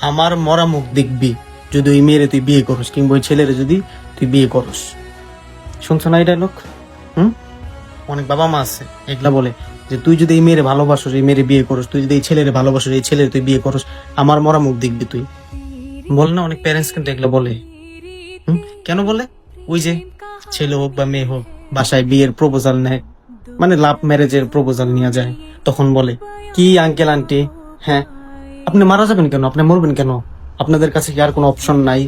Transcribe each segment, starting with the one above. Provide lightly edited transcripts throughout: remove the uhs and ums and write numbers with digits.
আমার মরা মুখ দেখবি যদি ওই মেয়েরে তুই বিয়ে করস, কিংবা ওই ছেলেরে যদি তুই বিয়ে করস। শুনছো না এই ডায়লগ? অনেক বাবা মা আছে এগুলা বলে যে তুই যদি এই মেয়েরে ভালোবাসোস, এই মেয়েরে বিয়ে করস, তুই যদি এই ছেলেরে ভালোবাসোস, এই ছেলেরে তুই বিয়ে করস, আমার মরা মুখ দেখবি তুই। বল না, অনেক প্যারেন্টস কিন্তু এগুলো বলে। কেন বলে? ওই যে ছেলে হোক বা মেয়ে হোক বাসায় বিয়ের প্রপোজাল নেয়, মানে লাভ ম্যারেজের প্রপোজাল নিয়ে যায়, তখন বলে কি আঙ্কেল আন্টি, হ্যাঁ আপনি মারা যাবেন কেন, আপনি মরবেন কেন, আপনাদের কাছে কি আর কোনো অপশন নাই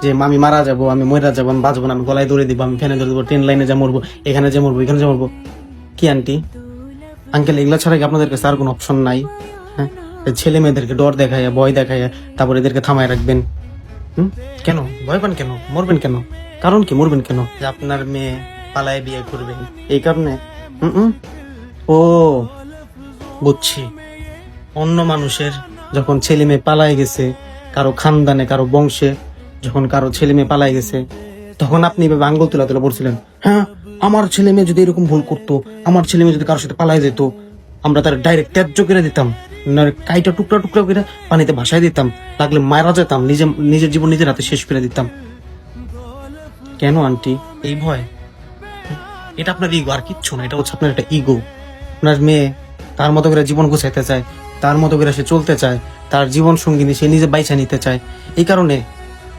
যে আমি মারা যাবো, আমি মরা যাবো, আমি বাঁচবো না, আমি গলায় দৌড়ে দিব, আমি ফ্যানে ধরে দেবো, ট্রেন লাইনে যা মরবো, এখানে যে মরবো, এখানে যে মরবো। কি আন্টি আঙ্কেল, এগুলা ছাড়া কি আপনাদের কাছে আর কোনো অপশন নাই? হ্যাঁ, ছেলে মেয়েদেরকে ডর দেখাইয়া, ভয় দেখাইয়া তারপর এদেরকে থামায় রাখবেন। কেন ভয় পান, কেন মরবেন কেন, কারণ কি মরবেন কেন? যে আপনার মেয়ে পালায় বিয়ে করবেন এই কারণে? ও বুঝছি, অন্য মানুষের যখন ছেলে মেয়ে পালায় গেছে, কারো খানদানে কারো বংশে যখন কারো ছেলে মেয়ে পালায় গেছে, তখন আপনি এভাবে আঙ্গুল তুলা তুলা বলছিলেন, হ্যাঁ আমার ছেলে মেয়ে যদি এরকম ভুল করতো, আমার ছেলে মেয়ে যদি কারোর সাথে পালায় যেত, আমরা তার ডাইরেক্ট ত্যায্য করে দিতাম, কাইটা টুকরা টুকরা করে পানিতে ভাসায় দিতাম, লাগলে মারা যেতাম, নিজের জীবন নিজের হাতে শেষ করে দিতাম। কেন আন্টি এই ভয়? এটা আপনার ইগো, আর কিচ্ছু না, এটা হচ্ছে আপনার একটা ইগো। আপনার মেয়ে তার মতো করে জীবন গুছাইতে চায়, তার মতো করে সে চলতে চায়, তার জীবন সঙ্গিনী সে নিজে বাইছা নিতে চায়, এই কারণে?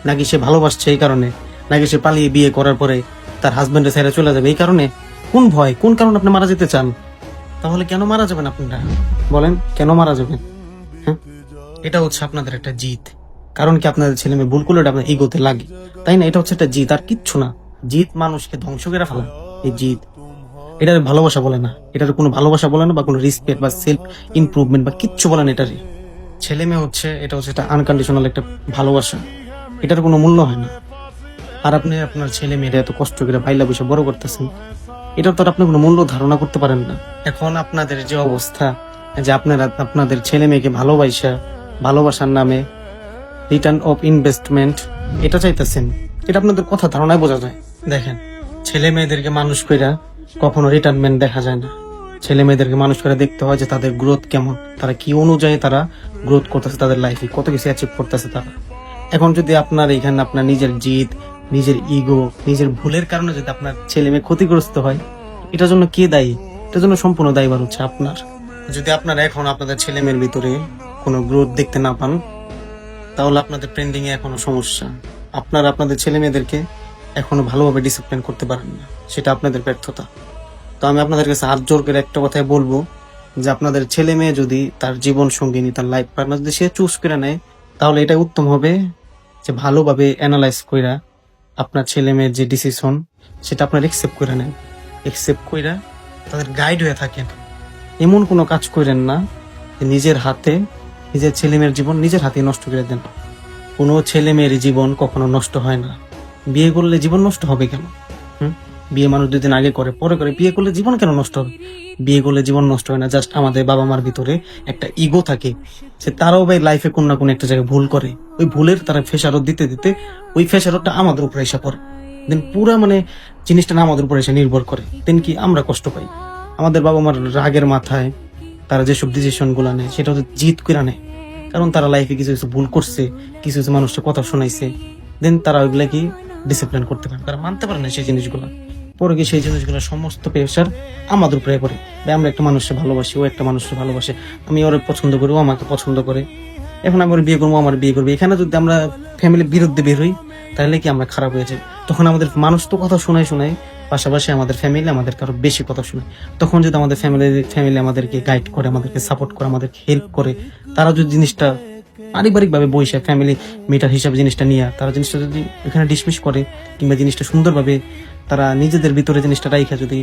নাকি সে ভালোবাসছে এই কারণে? নাকি সে পালিয়ে বিয়ে করার পরে তার হাজবেন্ডের ছেড়ে চলে যাবে এই কারণে? কোন ভয়, কোন কারণে আপনি মারা যেতে চান? তাহলে কেন মারা যাবেন আপনারা? বলেন কেন মারা যাবেন? হ্যাঁ, এটা হচ্ছে আপনাদের একটা জিত। কারণ কি আপনাদের ছেলে মেয়ে ভুল করলে এটা আপনার ইগোতে লাগে, তাই না? এটা হচ্ছে একটা জিত, আর কিচ্ছু না। জিত মানুষকে ধ্বংস করে ফেলা, এই জিত। এটার ভালোবাসা বলে না, এটার কোনো ভালোবাসা বলে না, বা কোনো রেসপেক্ট বা সেলফ ইমপ্রুভমেন্ট বা কিচ্ছু বলে না এটারে। ছেলে মেয়ে হচ্ছে, এটা হচ্ছে একটা আনকন্ডিশনাল একটা ভালোবাসা, এটার কোনো মূল্য হয় না। আর আপনি আপনার ছেলে মেয়েরা এত কষ্ট করে ভাইলা বসে বড় করতেছেন, এটার তো আপনি কোনো মূল্য ধারণা করতে পারেন না। এখন আপনাদের যে অবস্থা, যে আপনারা আপনাদের ছেলে মেয়েকে ভালোবাসার নামে রিটার্ন অফ ইনভেস্টমেন্ট এটা চাইতেছেন, এটা আপনাদের কথা ধারণায় বোঝা যায়। দেখেন, ছেলে মেয়েদেরকে মানুষ কইরা কখনো রিটার্নমেন্ট দেখা যায় না। ছেলে মেয়েদেরকে মানুষ করে দেখতে হয় যে তাদের গ্রোথ কেমন, তারা কি অনুযায়ী তারা গ্রোথ করতেছে, তাদের লাইফে কত কিছু অ্যাচিভ করতেছে তারা। এখন যদি আপনার এখানে আপনার নিজের জিদ, নিজের ইগো, নিজের ভুলের কারণে যদি আপনার ছেলে মেয়ে ক্ষতিগ্রস্ত হয়, এটার জন্য কে দায়ী? এটার জন্য সম্পূর্ণ দায়ীবার হচ্ছে আপনার। যদি আপনারা এখন আপনাদের ছেলে মেয়ের ভিতরে কোনো গ্রোথ দেখতে না পান, তাহলে আপনাদের পেন্ডিং এ এখনো সমস্যা। আপনারা আপনাদের ছেলে মেয়েদেরকে এখনো ভালোভাবে ডিসিপ্লিন করতে পারেন না, সেটা আপনাদের ব্যর্থতা। তো আমি আপনাদের কাছে হাত জোর করে একটা কথাই বলবো, যে আপনাদের ছেলে মেয়ে যদি তার জীবন সঙ্গিনী, তার লাইফ পার্টনার যদি সে চুজ করে নেয়, তাহলে এটাই উত্তম হবে যে ভালোভাবে অ্যানালাইজ কইরা আপনার ছেলে মেয়ের যে ডিসিশন সেটা আপনার একসেপ্ট করে নেন, একসেপ্ট কইরা তাদের গাইড হয়ে থাকেন। এমন কোনো কাজ করেন না যে নিজের হাতে নিজের ছেলে মেয়ের জীবন নিজের হাতে নষ্ট করে দেন। কোনো ছেলে মেয়ের জীবন কখনো নষ্ট হয় না। বিয়ে করলে জীবন নষ্ট হবে কেন? বিয়ে মানুষ 2 দিন আগে করে পরে করে, বিয়ে করলে জীবন কেন নষ্ট হবে? বিয়ে করলে জীবন নষ্ট হয় না, জাস্ট আমাদের বাবা মার ভিতরে একটা ইগো থাকে, সে তারাও ভাই লাইফে কোন না কোন একটা জায়গায় ভুল করে, ওই ভুলের তারা ফেসারত দিতে দিতে ওই ফেসারতটা আমাদের উপরে এসে পড়ে, দেন পুরা মানে জিনিসটা না আমাদের উপরে এসে নির্ভর করে, দেন কি আমরা কষ্ট পাই। আমাদের বাবা মার রাগের মাথায় তারা যেসব ডিসিশন গুলা নেয় সেটা হচ্ছে জিদ করে নেয়, কারণ তারা লাইফে কিছু কিছু ভুল করছে, কিছু কিছু মানুষকে কথা শোনাইছে, দেন তারা ওইগুলা কি ডিসিপ্লিন করতে পারে, তারা মানতে পারে না সেই জিনিসগুলো, পরে গিয়ে সেই জিনিসগুলো সমস্ত প্রেশার আমাদের উপরে পড়ে। আমরা একটা মানুষকে ভালোবাসি, ও একটা মানুষকে ভালোবাসে, আমি ওর পছন্দ করি, ও আমাকে পছন্দ করে, এখন আমি ওর বিয়ে করবো, আমার বিয়ে করবে, এখানে যদি আমরা ফ্যামিলির বিরুদ্ধে বের হই, তাহলে কি আমরা খারাপ হয়ে যাই? তখন আমাদের মানুষ তো কথা শোনায় শোনায়, পাশাপাশি আমাদের ফ্যামিলি আমাদেরকে আরো বেশি কথা শোনায়। তখন যদি আমাদের ফ্যামিলি আমাদেরকে গাইড করে, আমাদেরকে সাপোর্ট করে, আমাদেরকে হেল্প করে, তারা যদি জিনিসটা পারিবারিক ভাবে বসে ফ্যামিলি মিটার হিসাবে জিনিসটা নিয়ে তারা জিনিসটা যদি এখানে ডিসমিস করে, কিংবা জিনিসটা সুন্দরভাবে তারা নিজেদের ভিতরে জিনিসটা রাইখা যদি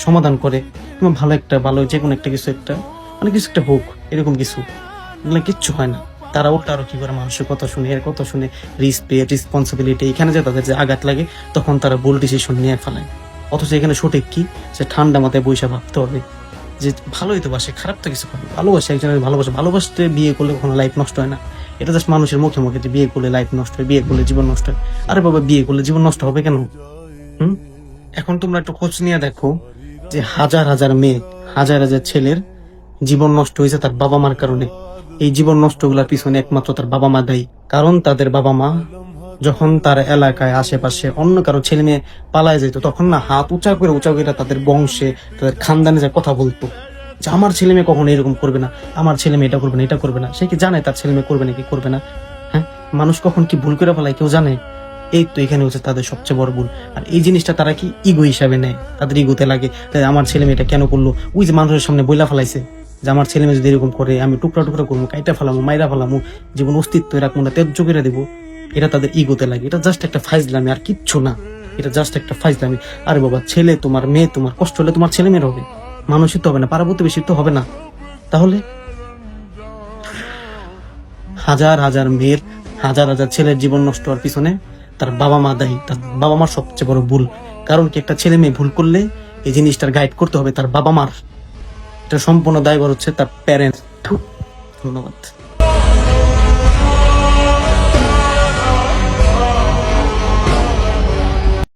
সমাধান করে, কিংবা ভালো যে কোনো একটা কিছু একটা মানে কিছু একটা হোক, এরকম কিছু এগুলো কিচ্ছু হয় না। তারা উল্টা আরো কি করে মানুষের কথা শুনে, এর কথা শুনে, রেসপেক্ট, রেসপন্সিবিলিটি, এখানে যে তাদের যে আঘাত লাগে, তখন তারা ভুল ডিসিশন নিয়ে ফেলায়। অথচ এখানে সঠিক কি, সে ঠান্ডা মাথায় বৈশা ভাবতে হবে যে ভালোই তো বাসে, খারাপ তো কিছু করে, ভালোবাসে একজনের ভালোবাসতে বিয়ে করলে কখনো লাইফ নষ্ট হয় না। এটা জাস্ট মানুষের মুখে মুখে যে বিয়ে করলে লাইফ নষ্ট হয়, বিয়ে করলে জীবন নষ্ট হয়। আরে বাবা, বিয়ে করলে জীবন নষ্ট হবে কেন? এখন তোমরা একটু খোঁজ নিয়ে দেখো যে হাজার হাজার মেয়ে, হাজার হাজার ছেলের জীবন নষ্ট হয়েছে তার বাবা মার কারণে। এই জীবন নষ্টগুলোর পিছনে একমাত্র তার বাবা মা দায়ী। কারণ তাদের বাবা মা যখন তার এলাকায় আশেপাশে অন্য কারো ছেলে মেয়ে পালায় যেত, তখন না হাত উঁচা করে তাদের বংশে, তাদের খানদানে যা কথা বলতো যে আমার ছেলে মেয়ে কখনো এরকম করবে না, আমার ছেলে মেয়ে এটা করবে না, এটা করবে না। সে কি জানে তার ছেলে মেয়ে করবে না কি করবে না? হ্যাঁ, মানুষ কখন কি ভুল করে ফেলায় কেউ জানে? এই তো এখানে হচ্ছে তাদের সবচেয়ে বড় ভুল। আর এই জিনিসটা তারা কি ইগো হিসাবে নেয়, তাদের ইগোতে লাগে তাই আমার ছেলে মেয়েটা কেন করলো, ওই যে মানুষের সামনে বইলা ফেলাইছে যে আমার ছেলে মেয়ে যদি এরকম করে আমি টুকরা টুকরা করবো, কাইটা ফেলামো, মাইরা ফেলামো, জীবন অস্তিত্ব রাখবো না, ত্যায্য করে দেবো। এটা তাদের ইগোতে লাগে। এটা জাস্ট একটা ফাইজলামি, আর কিচ্ছু না। এটা জাস্ট একটা ফাইজলামি। আরে বাবা, ছেলে তোমার, মেয়ে তোমার, কষ্ট হলে তোমার ছেলে মেয়ের হবে, মানুষই তো হবে না, পাড়া প্রতিবেশী তো হবে না। তাহলে হাজার হাজার মেয়ের, হাজার হাজার ছেলের জীবন নষ্ট হওয়ার পিছনে তার বাবা মা দায়ী। তার বাবা মার সবচেয়ে বড় ভুল। কারণ কি, একটা ছেলে মেয়ে ভুল করলে এই জিনিসটার গাইড করতে হবে তার বাবা মার। এটা সম্পূর্ণ দায়ভার হচ্ছে তার প্যারেন্টস। ধন্যবাদ।